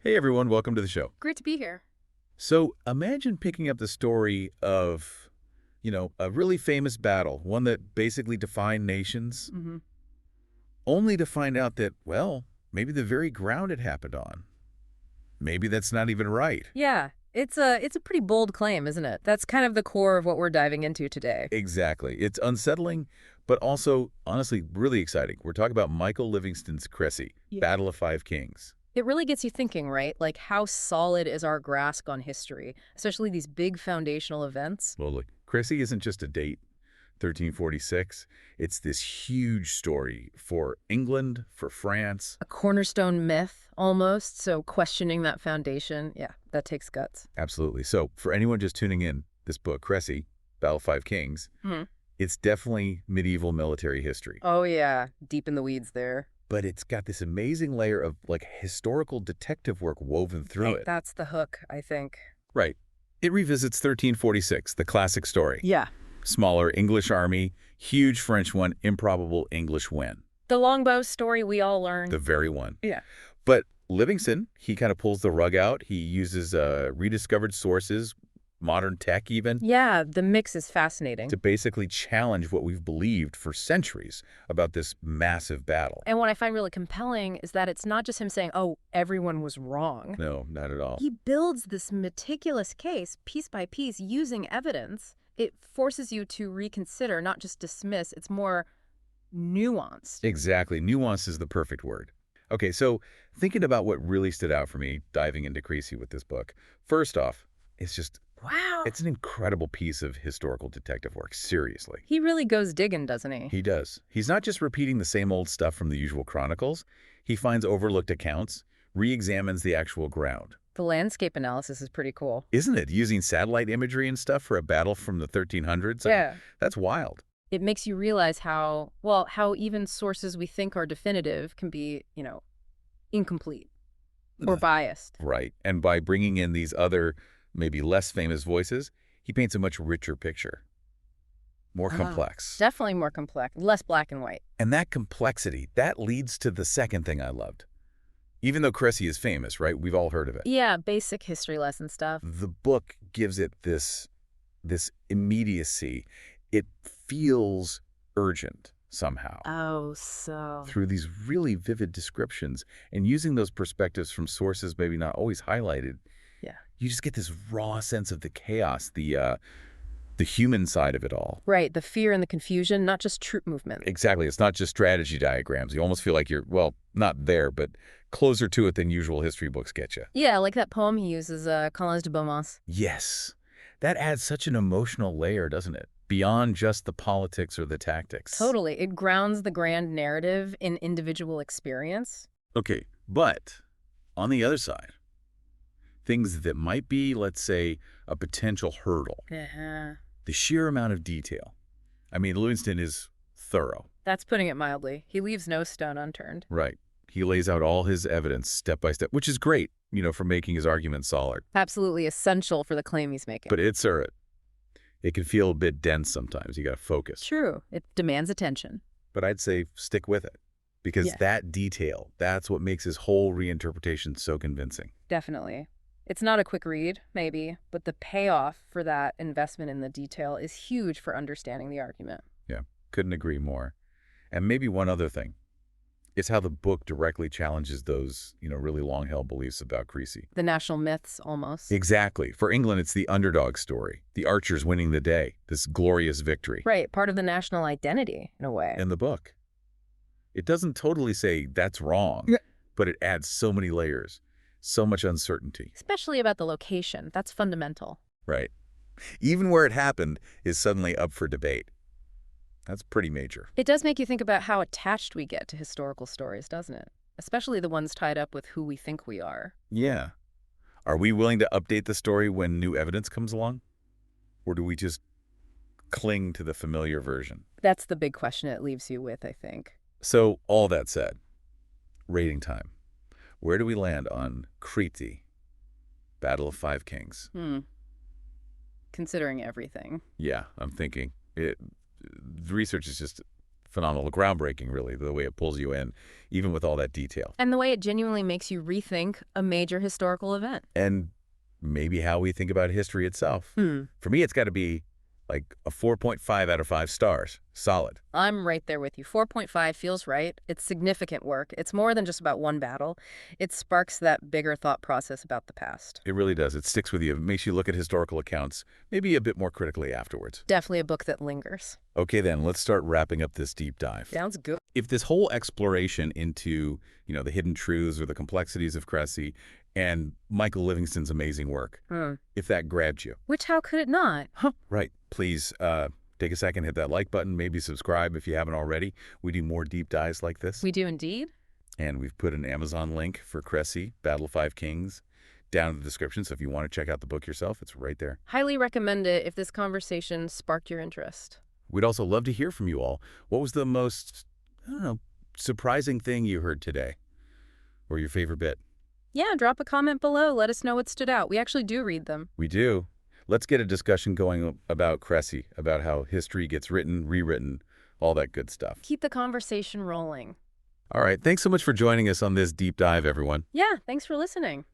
Hey everyone, welcome to the show. Great to be here. So imagine picking up the story of, a really famous battle, one that basically defined nations, hmm only to find out that, well, maybe the very ground it happened on, maybe that's not even right. Yeah, it's a pretty bold claim, isn't it? That's kind of the core of what we're diving into today. Exactly. It's unsettling, but also, honestly, really exciting. We're talking about Michael Livingston's Crécy, Yeah. Battle of Five Kings. It really gets you thinking, right? Like, how solid is our grasp on history, especially these big foundational events? Well, look, Crécy isn't just a date, 1346. It's this huge story for England, for France. A cornerstone myth, almost. So questioning that foundation, yeah, that takes guts. Absolutely. So for anyone just tuning in, this book, Crécy, Battle of Five Kings, hmm it's definitely medieval military history. Oh yeah, deep in the weeds there. But it's got this amazing layer of historical detective work woven through it. That's the hook, I think. Right. It revisits 1346, the classic story. Yeah. Smaller English army, huge French one, improbable English win. The longbow story we all learned. The very one. Yeah. But Livingston, he kind of pulls the rug out. He uses rediscovered sources, modern tech even, Yeah, the mix is fascinating. to basically challenge what we've believed for centuries about this massive battle. And what I find really compelling is that it's not just him saying, oh, everyone was wrong. No, not at all. He builds this meticulous case piece by piece using evidence. It forces you to reconsider, not just dismiss. It's more nuanced. Exactly. Nuance is the perfect word. Okay, so thinking about what really stood out for me diving into Crécy with this book, first off, Wow. it's an incredible piece of historical detective work, seriously. He really goes digging, doesn't he? He does. He's not just repeating the same old stuff from the usual chronicles. He finds overlooked accounts, re-examines the actual ground. The landscape analysis is pretty cool. Isn't it? Using satellite imagery and stuff for a battle from the 1300s? I mean, Yeah. that's wild. It makes you realize how even sources we think are definitive can be, incomplete or Ugh. biased. Right. And by bringing in these other, maybe less famous voices, he paints a much richer picture. More complex. Definitely more complex, less black and white. And that complexity, that leads to the second thing I loved. Even though Crécy is famous, right? We've all heard of it. Yeah, basic history lesson stuff. The book gives it this immediacy. It feels urgent somehow Oh, so. through these really vivid descriptions. And using those perspectives from sources maybe not always highlighted, Yeah. you just get this raw sense of the chaos, the human side of it all. Right, the fear and the confusion, not just troop movement. Exactly. It's not just strategy diagrams. You almost feel like you're, well, not there, but closer to it than usual history books get you. Yeah, like that poem he uses, Collins de Beaumont's. Yes. That adds such an emotional layer, doesn't it? Beyond just the politics or the tactics. Totally. It grounds the grand narrative in individual experience. Okay, but on the other side, things that might be, let's say, a potential hurdle, Uh-huh. the sheer amount of detail. I mean, Livingston is thorough. That's putting it mildly. He leaves no stone unturned. Right. He lays out all his evidence step by step, which is great, for making his argument solid. Absolutely essential for the claim he's making. But it can feel a bit dense sometimes. You got to focus. True. It demands attention. But I'd say stick with it because Yeah. that detail, that's what makes his whole reinterpretation so convincing. Definitely. It's not a quick read, maybe, but the payoff for that investment in the detail is huge for understanding the argument. Yeah, couldn't agree more. And maybe one other thing is how the book directly challenges those, really long-held beliefs about Crécy. The national myths, almost. Exactly. For England, it's the underdog story, the archers winning the day, this glorious victory. Right, part of the national identity, in a way. In the book. It doesn't totally say that's wrong, Yeah. but it adds so many layers, so much uncertainty. Especially about the location. That's fundamental. Right. Even where it happened is suddenly up for debate. That's pretty major. It does make you think about how attached we get to historical stories, doesn't it? Especially the ones tied up with who we think we are. Yeah. Are we willing to update the story when new evidence comes along? Or do we just cling to the familiar version? That's the big question it leaves you with, I think. So, all that said, rating time. Where do we land on Crécy, Battle of Five Kings? Considering everything. Yeah, I'm thinking. The research is just phenomenal, groundbreaking, really, the way it pulls you in, even with all that detail. And the way it genuinely makes you rethink a major historical event. And maybe how we think about history itself. Hmm. For me, it's got to be like a 4.5 out of 5 stars. Solid. I'm right there with you. 4.5 feels right. It's significant work. It's more than just about one battle. It sparks that bigger thought process about the past. It really does. It sticks with you. It makes you look at historical accounts maybe a bit more critically afterwards. Definitely a book that lingers. Okay, then, let's start wrapping up this deep dive. Sounds good. If this whole exploration into, the hidden truths or the complexities of Crécy and Michael Livingston's amazing work, if that grabbed you. Which, how could it not? Right. Please take a second, hit that like button, maybe subscribe if you haven't already. We do more deep dives like this. We do indeed. And we've put an Amazon link for Crécy, Battle of Five Kings, down in the description. So if you want to check out the book yourself, it's right there. Highly recommend it if this conversation sparked your interest. We'd also love to hear from you all. What was the most, surprising thing you heard today? Or your favorite bit? Yeah, drop a comment below. Let us know what stood out. We actually do read them. We do. Let's get a discussion going about Crécy, about how history gets written, rewritten, all that good stuff. Keep the conversation rolling. All right. Thanks so much for joining us on this deep dive, everyone. Yeah, thanks for listening.